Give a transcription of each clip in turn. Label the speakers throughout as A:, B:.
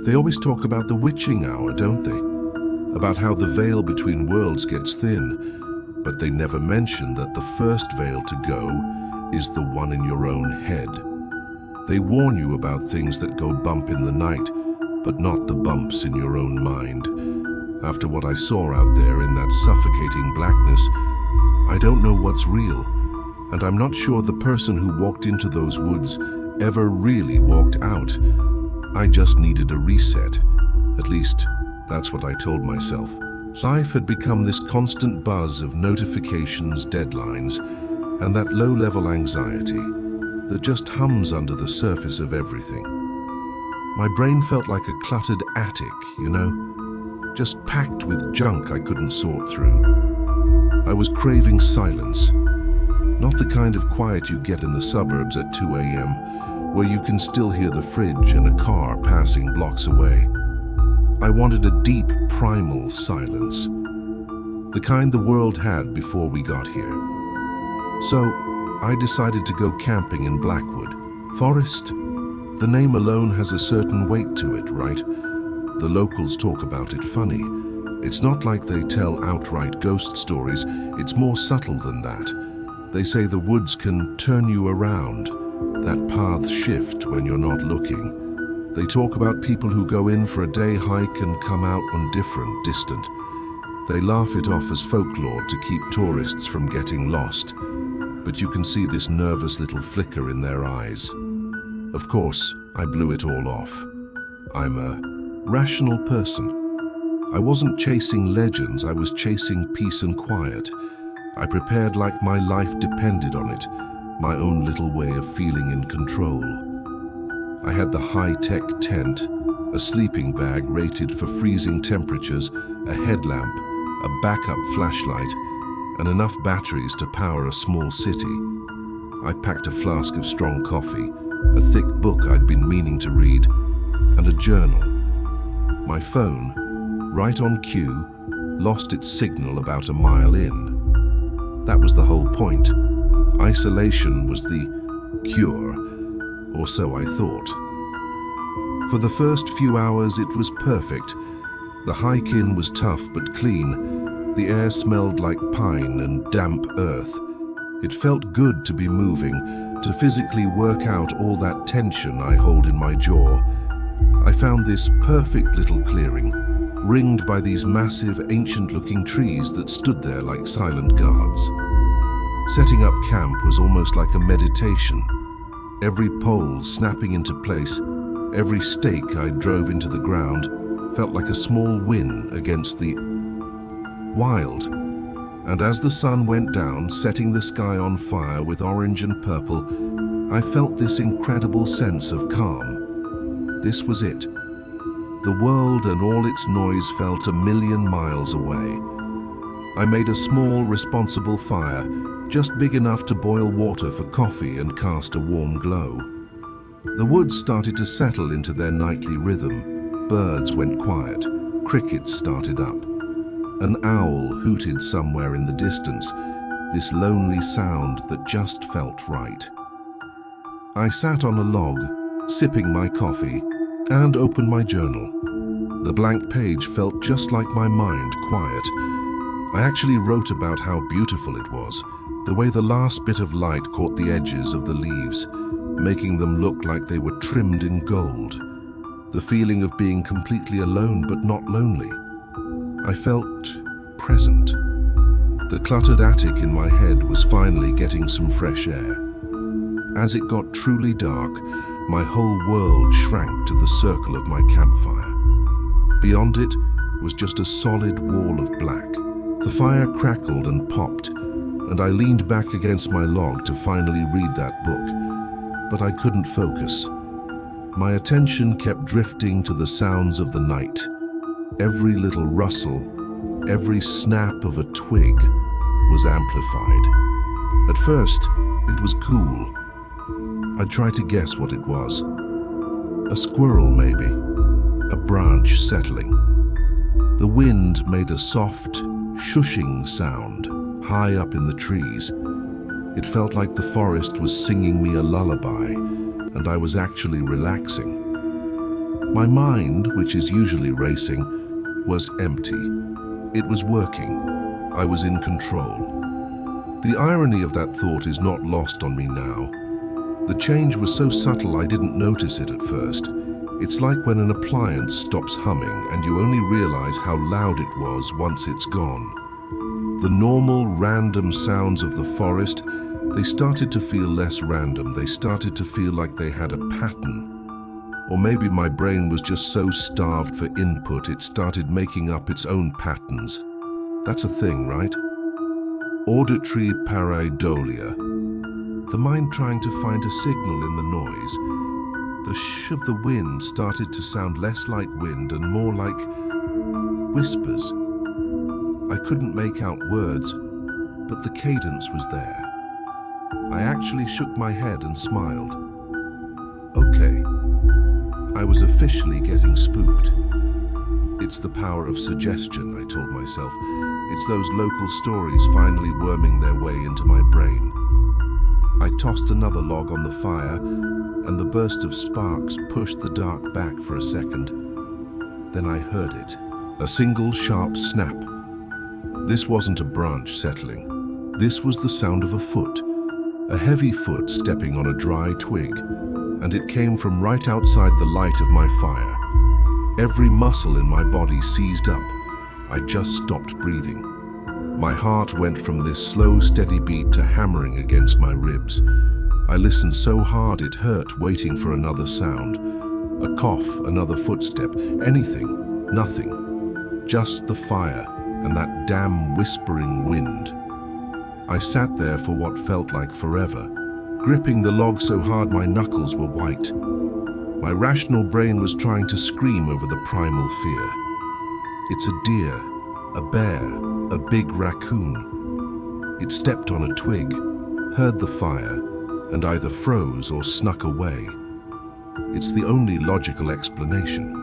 A: They always talk about the witching hour, don't they? About how the veil between worlds gets thin, but they never mention that the first veil to go is the one in your own head. They warn you about things that go bump in the night, but not the bumps in your own mind. After what I saw out there in that suffocating blackness, I don't know what's real, and I'm not sure the person who walked into those woods ever really walked out. I just needed a reset. At least, that's what I told myself. Life had become this constant buzz of notifications, deadlines, and that low-level anxiety that just hums under the surface of everything. My brain felt like a cluttered attic, just packed with junk I couldn't sort through. I was craving silence, not the kind of quiet you get in the suburbs at 2 a.m., where you can still hear the fridge and a car passing blocks away. I wanted a deep, primal silence, the kind the world had before we got here. So, I decided to go camping in Blackwood. Forest? The name alone has a certain weight to it, right? The locals talk about it funny. It's not like they tell outright ghost stories, it's more subtle than that. They say the woods can turn you around, that path shift when you're not looking. They talk about people who go in for a day hike and come out indifferent, distant. They laugh it off as folklore to keep tourists from getting lost, but you can see this nervous little flicker in their eyes. Of course, I blew it all off. I'm a rational person. I wasn't chasing legends, I was chasing peace and quiet. I prepared like my life depended on it, my own little way of feeling in control. I had the high-tech tent, a sleeping bag rated for freezing temperatures, a headlamp, a backup flashlight, and enough batteries to power a small city. I packed a flask of strong coffee, a thick book I'd been meaning to read, and a journal. My phone, right on cue, lost its signal about a mile in. That was the whole point. Isolation was the cure, or so I thought. For the first few hours it was perfect. The hike-in was tough but clean. The air smelled like pine and damp earth. It felt good to be moving, to physically work out all that tension I hold in my jaw. I found this perfect little clearing, ringed by these massive, ancient-looking trees that stood there like silent guards. Setting up camp was almost like a meditation. Every pole snapping into place, every stake I drove into the ground felt like a small win against the wild. And as the sun went down, setting the sky on fire with orange and purple, I felt this incredible sense of calm. This was it. The world and all its noise felt a million miles away. I made a small, responsible fire, just big enough to boil water for coffee and cast a warm glow. The woods started to settle into their nightly rhythm. Birds went quiet, crickets started up. An owl hooted somewhere in the distance, this lonely sound that just felt right. I sat on a log, sipping my coffee, and opened my journal. The blank page felt just like my mind, quiet. I actually wrote about how beautiful it was, the way the last bit of light caught the edges of the leaves, making them look like they were trimmed in gold. The feeling of being completely alone but not lonely. I felt present. The cluttered attic in my head was finally getting some fresh air. As it got truly dark, my whole world shrank to the circle of my campfire. Beyond it was just a solid wall of black. The fire crackled and popped, and I leaned back against my log to finally read that book, but I couldn't focus. My attention kept drifting to the sounds of the night. Every little rustle, every snap of a twig was amplified. At first, it was cool. I tried to guess what it was. A squirrel, maybe. A branch settling. The wind made a soft, shushing sound high up in the trees. It felt like the forest was singing me a lullaby, and I was actually relaxing. My mind, which is usually racing, was empty. It was working. I was in control. The irony of that thought is not lost on me now. The change was so subtle I didn't notice it at first. It's like when an appliance stops humming and you only realize how loud it was once it's gone. The normal, random sounds of the forest, they started to feel less random. They started to feel like they had a pattern. Or maybe my brain was just so starved for input it started making up its own patterns. That's a thing, right? Auditory pareidolia. The mind trying to find a signal in the noise. The shh of the wind started to sound less like wind and more like whispers. I couldn't make out words, but the cadence was there. I actually shook my head and smiled. Okay. I was officially getting spooked. It's the power of suggestion, I told myself. It's those local stories finally worming their way into my brain. I tossed another log on the fire, and the burst of sparks pushed the dark back for a second. Then I heard it, a single sharp snap. This wasn't a branch settling. This was the sound of a foot, a heavy foot stepping on a dry twig, and it came from right outside the light of my fire. Every muscle in my body seized up. I just stopped breathing. My heart went from this slow, steady beat to hammering against my ribs. I listened so hard it hurt, waiting for another sound. A cough, another footstep, anything, nothing. Just the fire and that damn whispering wind. I sat there for what felt like forever, gripping the log so hard my knuckles were white. My rational brain was trying to scream over the primal fear. It's a deer, a bear, a big raccoon. It stepped on a twig, heard the fire, and either froze or snuck away. It's the only logical explanation.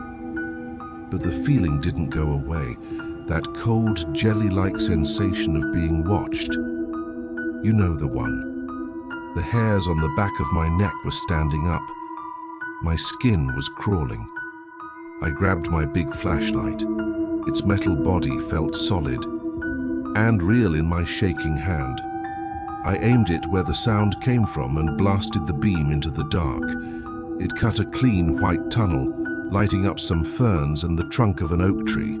A: But the feeling didn't go away, that cold, jelly-like sensation of being watched. You know the one. The hairs on the back of my neck were standing up. My skin was crawling. I grabbed my big flashlight. Its metal body felt solid and real in my shaking hand. I aimed it where the sound came from and blasted the beam into the dark. It cut a clean white tunnel, lighting up some ferns and the trunk of an oak tree.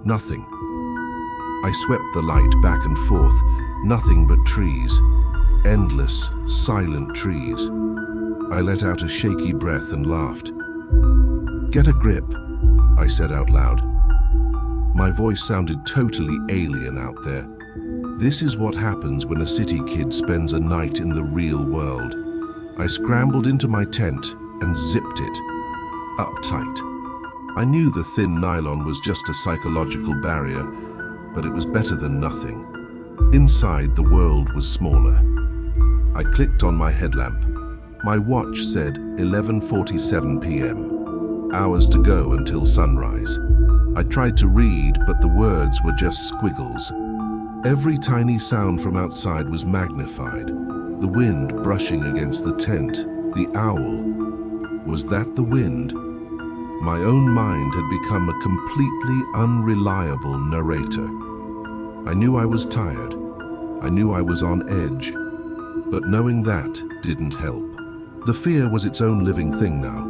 A: Nothing. I swept the light back and forth. Nothing but trees. Endless, silent trees. I let out a shaky breath and laughed. "Get a grip," I said out loud. My voice sounded totally alien out there. This is what happens when a city kid spends a night in the real world. I scrambled into my tent and zipped it up tight. I knew the thin nylon was just a psychological barrier, but it was better than nothing. Inside, the world was smaller. I clicked on my headlamp. My watch said 11:47 p.m. Hours to go until sunrise. I tried to read, but the words were just squiggles. Every tiny sound from outside was magnified. The wind brushing against the tent, the owl. Was that the wind? My own mind had become a completely unreliable narrator. I knew I was tired. I knew I was on edge. But knowing that didn't help. The fear was its own living thing now.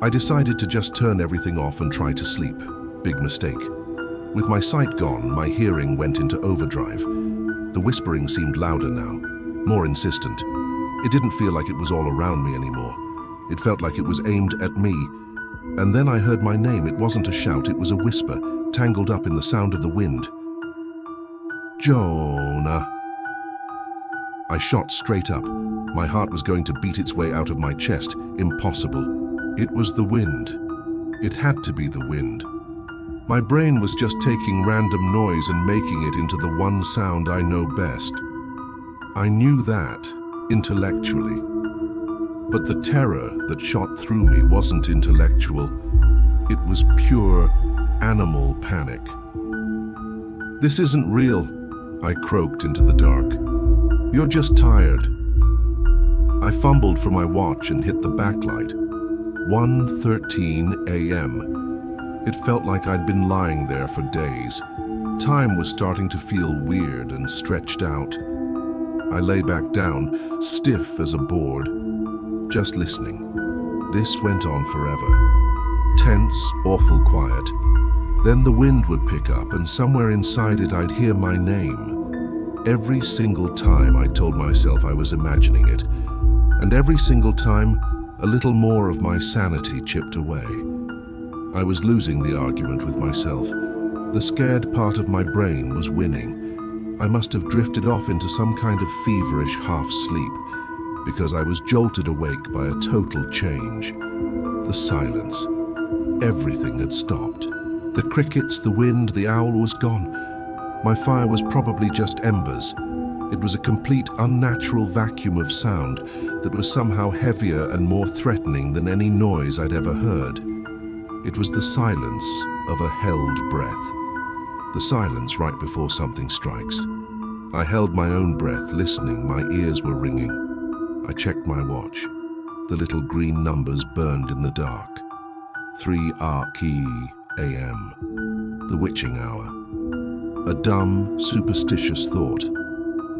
A: I decided to just turn everything off and try to sleep. Big mistake. With my sight gone, my hearing went into overdrive. The whispering seemed louder now, more insistent. It didn't feel like it was all around me anymore. It felt like it was aimed at me. And then I heard my name. It wasn't a shout, it was a whisper, tangled up in the sound of the wind. Jonah. I shot straight up. My heart was going to beat its way out of my chest. Impossible. It was the wind. It had to be the wind. My brain was just taking random noise and making it into the one sound I know best. I knew that, intellectually. But the terror that shot through me wasn't intellectual. It was pure animal panic. "This isn't real," I croaked into the dark. "You're just tired." I fumbled for my watch and hit the backlight. 1:13 a.m. It felt like I'd been lying there for days. Time was starting to feel weird and stretched out. I lay back down, stiff as a board, just listening. This went on forever. Tense, awful quiet. Then the wind would pick up, and somewhere inside it I'd hear my name. Every single time I told myself I was imagining it, and every single time a little more of my sanity chipped away. I was losing the argument with myself. The scared part of my brain was winning. I must have drifted off into some kind of feverish half-sleep, because I was jolted awake by a total change. The silence. Everything had stopped. The crickets, the wind, the owl was gone. My fire was probably just embers. It was a complete unnatural vacuum of sound that was somehow heavier and more threatening than any noise I'd ever heard. It was the silence of a held breath. The silence right before something strikes. I held my own breath, listening. My ears were ringing. I checked my watch. The little green numbers burned in the dark. 3 a.m. The witching hour. A dumb, superstitious thought.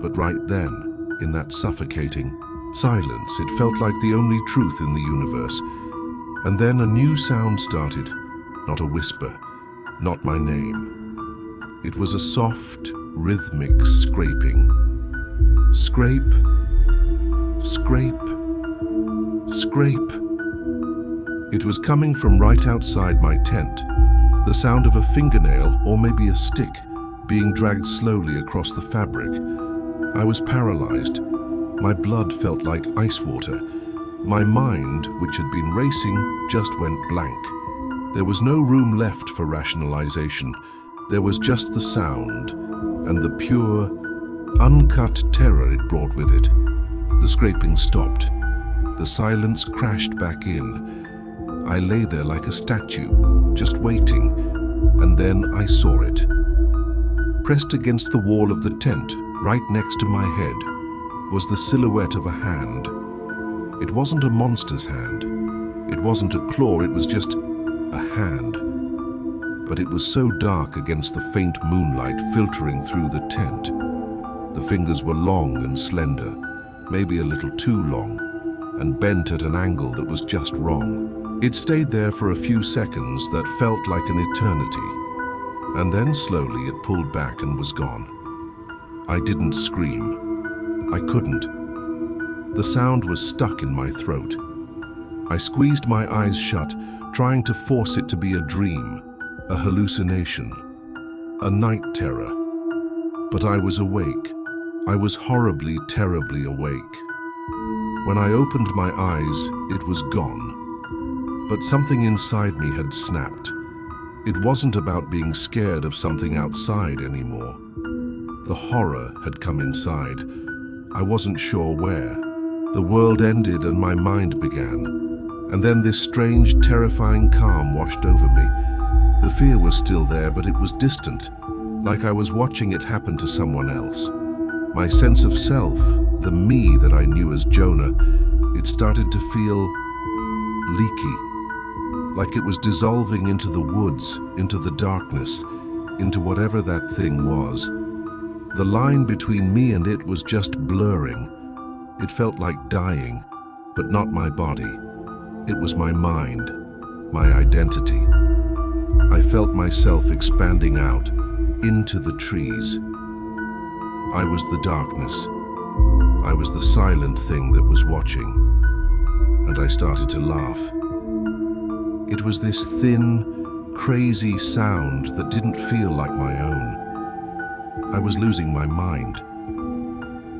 A: But right then, in that suffocating silence, it felt like the only truth in the universe. And then a new sound started. Not a whisper, not my name. It was a soft, rhythmic scraping. Scrape, scrape, scrape. It was coming from right outside my tent. The sound of a fingernail, or maybe a stick, being dragged slowly across the fabric. I was paralyzed. My blood felt like ice water. My mind, which had been racing, just went blank. There was no room left for rationalization. There was just the sound, and the pure, uncut terror it brought with it. The scraping stopped. The silence crashed back in. I lay there like a statue, just waiting, and then I saw it. Pressed against the wall of the tent, right next to my head, was the silhouette of a hand. It wasn't a monster's hand. It wasn't a claw, it was just a hand. But it was so dark against the faint moonlight filtering through the tent. The fingers were long and slender, maybe a little too long, and bent at an angle that was just wrong. It stayed there for a few seconds that felt like an eternity. And then slowly it pulled back and was gone. I didn't scream. I couldn't. The sound was stuck in my throat. I squeezed my eyes shut, trying to force it to be a dream, a hallucination, a night terror. But I was awake. I was horribly, terribly awake. When I opened my eyes, it was gone. But something inside me had snapped. It wasn't about being scared of something outside anymore. The horror had come inside. I wasn't sure where. The world ended and my mind began. And then this strange, terrifying calm washed over me. The fear was still there, but it was distant, like I was watching it happen to someone else. My sense of self, the me that I knew as Jonah, it started to feel leaky. Like it was dissolving into the woods, into the darkness, into whatever that thing was. The line between me and it was just blurring. It felt like dying, but not my body. It was my mind, my identity. I felt myself expanding out into the trees. I was the darkness. I was the silent thing that was watching. And I started to laugh. It was this thin, crazy sound that didn't feel like my own. I was losing my mind.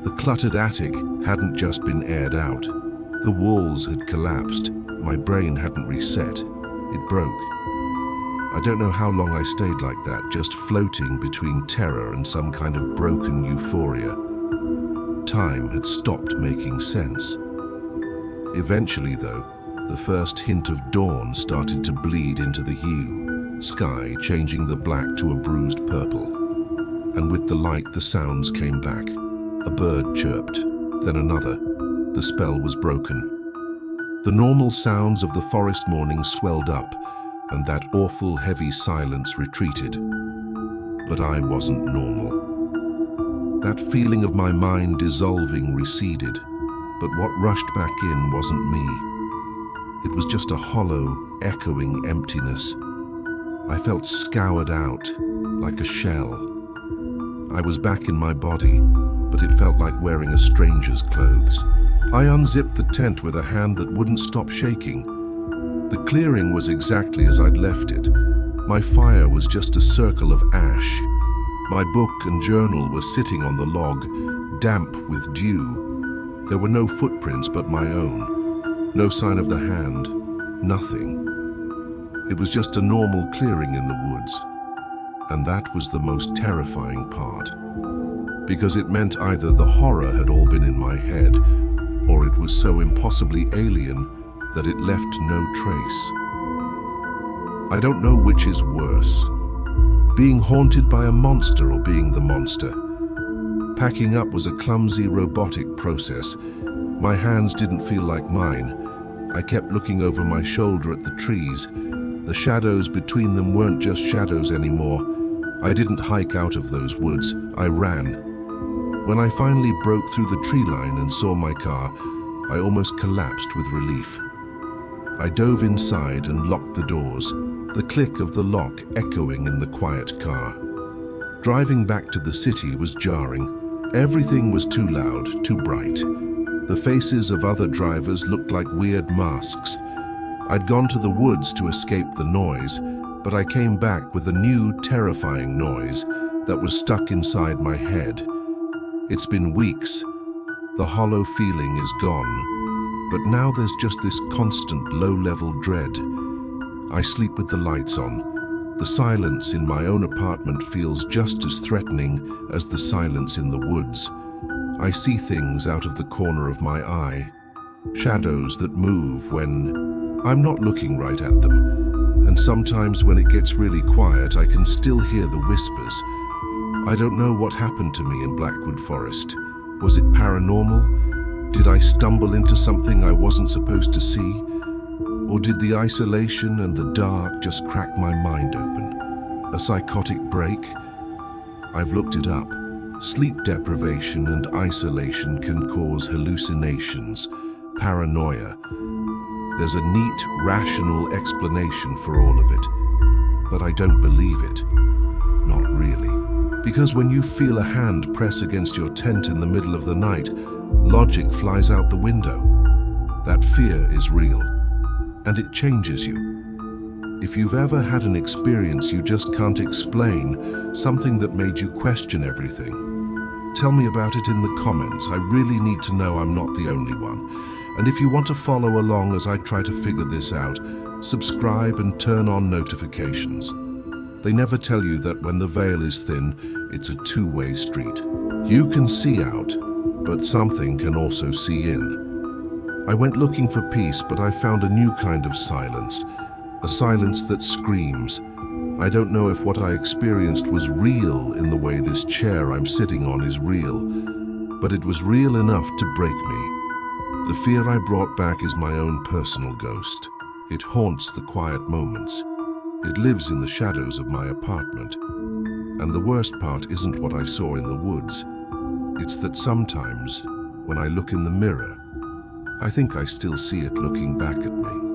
A: The cluttered attic hadn't just been aired out. The walls had collapsed. My brain hadn't reset. It broke. I don't know how long I stayed like that, just floating between terror and some kind of broken euphoria. Time had stopped making sense. Eventually, though, the first hint of dawn started to bleed into the hue, sky changing the black to a bruised purple. And with the light, the sounds came back. A bird chirped, then another. The spell was broken. The normal sounds of the forest morning swelled up, and that awful heavy silence retreated. But I wasn't normal. That feeling of my mind dissolving receded, but what rushed back in wasn't me. It was just a hollow, echoing emptiness. I felt scoured out, like a shell. I was back in my body, but it felt like wearing a stranger's clothes. I unzipped the tent with a hand that wouldn't stop shaking. The clearing was exactly as I'd left it. My fire was just a circle of ash. My book and journal were sitting on the log, damp with dew. There were no footprints but my own. No sign of the hand. Nothing. It was just a normal clearing in the woods. And that was the most terrifying part. Because it meant either the horror had all been in my head, or it was so impossibly alien that it left no trace. I don't know which is worse, being haunted by a monster or being the monster. Packing up was a clumsy, robotic process. My hands didn't feel like mine. I kept looking over my shoulder at the trees. The shadows between them weren't just shadows anymore. I didn't hike out of those woods, I ran. When I finally broke through the tree line and saw my car, I almost collapsed with relief. I dove inside and locked the doors, the click of the lock echoing in the quiet car. Driving back to the city was jarring. Everything was too loud, too bright. The faces of other drivers looked like weird masks. I'd gone to the woods to escape the noise, but I came back with a new, terrifying noise that was stuck inside my head. It's been weeks. The hollow feeling is gone, but now there's just this constant low-level dread. I sleep with the lights on. The silence in my own apartment feels just as threatening as the silence in the woods. I see things out of the corner of my eye, shadows that move when I'm not looking right at them. And sometimes when it gets really quiet, I can still hear the whispers. I don't know what happened to me in Blackwood Forest. Was it paranormal? Did I stumble into something I wasn't supposed to see? Or did the isolation and the dark just crack my mind open? A psychotic break? I've looked it up. Sleep deprivation and isolation can cause hallucinations, paranoia. There's a neat, rational explanation for all of it, but I don't believe it. Not really. Because when you feel a hand press against your tent in the middle of the night, logic flies out the window. That fear is real, and it changes you. If you've ever had an experience you just can't explain, something that made you question everything, tell me about it in the comments. I really need to know I'm not the only one. And if you want to follow along as I try to figure this out, subscribe and turn on notifications. They never tell you that when the veil is thin, it's a two-way street. You can see out, but something can also see in. I went looking for peace, but I found a new kind of silence. A silence that screams. I don't know if what I experienced was real in the way this chair I'm sitting on is real, but it was real enough to break me. The fear I brought back is my own personal ghost. It haunts the quiet moments. It lives in the shadows of my apartment. And the worst part isn't what I saw in the woods. It's that sometimes, when I look in the mirror, I think I still see it looking back at me.